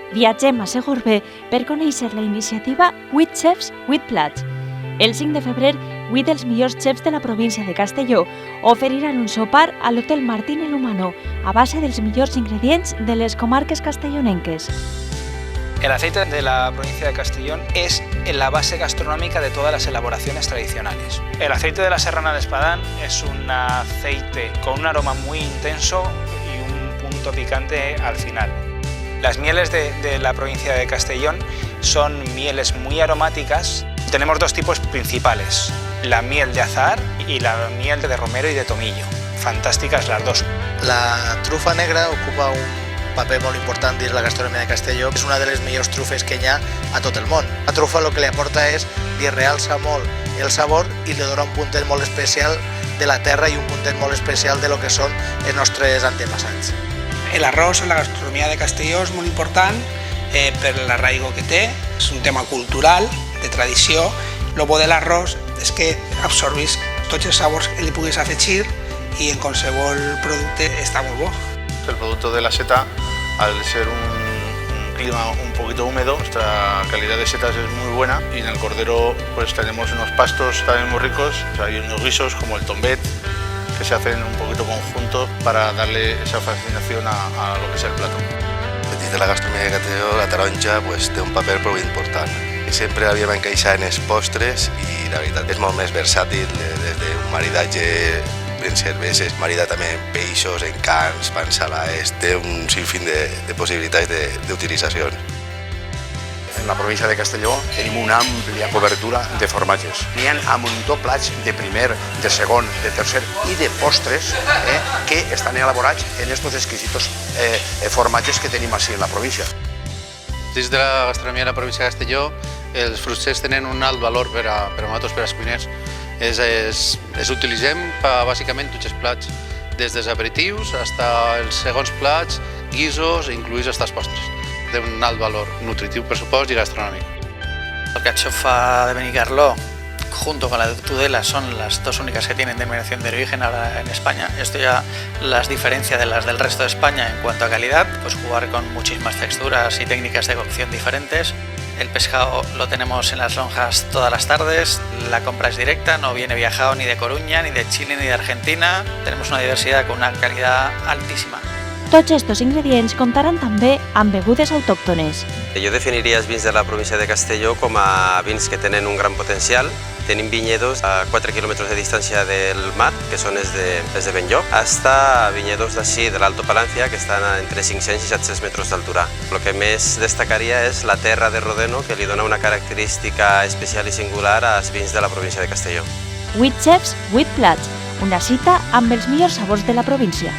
Viatgem a Segorbe per conèixer la iniciativa 8 Chefs, 8 Plats. El 5 de febrer, 8 dels millors xefs de la província de Castelló oferiran un sopar a l'Hotel Martín el Humano a base dels millors ingredients de les comarques castellonenques. El aceite de la provincia de Castellón es la base gastronómica de todas las elaboraciones tradicionales. El aceite de la Serrana de Espadán es un aceite con un aroma muy intenso y un punto picante al final. Las mieles de la provincia de Castellón son mieles muy aromáticas. Tenemos dos tipos principales, la miel de azahar y la miel de romero y de tomillo. Fantásticas las dos. La trufa negra ocupa un paper molt important dins la gastronomia de Castelló. És una de les millors trufes que hi ha a tot el món. La trufa el que li aporta és, li realça molt el sabor i li dona un puntet molt especial de la terra i un puntet molt especial de lo que són els nostres antepassats. El arroz en la gastronomia de Castelló és molt important per l'arraigo que té, és un tema cultural, de tradició. Lo bo de l'arròs és que absorbís tots els sabors que li puguis afegir i en qualsevol producte està molt bo. El producto de la seta, al ser un clima un poquito húmedo, nuestra calidad de setas es muy buena y en el cordero pues tenemos unos pastos también muy ricos. Hay unos guisos como el tombet que se hacen un poquito conjunto para darle esa fascinación a lo que es el plato. Dins de la gastronomia de Castelló, la taronja pues, té un paper prou important. I sempre havíem encaixat en els postres i la veritat és molt més versàtil, des d'un maridatge en cerveses, marida també en peixos, en carns, pans salats, té un sinfín de possibilitats d'utilització. En la província de Castelló tenim una àmplia cobertura de formatges. N'hi ha a muntó plats de primer, de segon, de tercer i de postres que estan elaborats en estos exquisitos formatges que tenim així en la província. Dins de la gastronomia de la província de Castelló, els fruiters tenen un alt valor per a nosaltres, per als cuiners. Els utilitzem bàsicament tots els plats, des dels aperitius fins als segons plats, guisos, incluïts fins als postres. Té un alt valor nutritiu, per supost, i gastronòmic. La alcachofa de Benicarló, junto con la de Tudela, son las dos únicas que tienen denominación de origen ahora en España. Esto ya las diferencia de las del resto de España en cuanto a calidad, pues jugar con muchísimas texturas y técnicas de cocción diferentes. El pescado lo tenemos en las lonjas todas las tardes, la compra es directa, no viene viajado ni de Coruña, ni de Chile, ni de Argentina. Tenemos una diversidad con una calidad altísima. Tots estos ingredients comptaran també amb begudes autòctones. Jo definiria els vins de la província de Castelló com a vins que tenen un gran potencial. Tenim viñedos a 4 quilòmetres de distància del mar, que són els de Benlloc, hasta viñedos d'ací, de l'Alto Palancia, que estan entre 500 i 700 metres d'altura. El que més destacaria és la terra de Rodeno, que li dona una característica especial i singular als vins de la província de Castelló. 8 Chefs, 8 Plats, una cita amb els millors sabors de la província.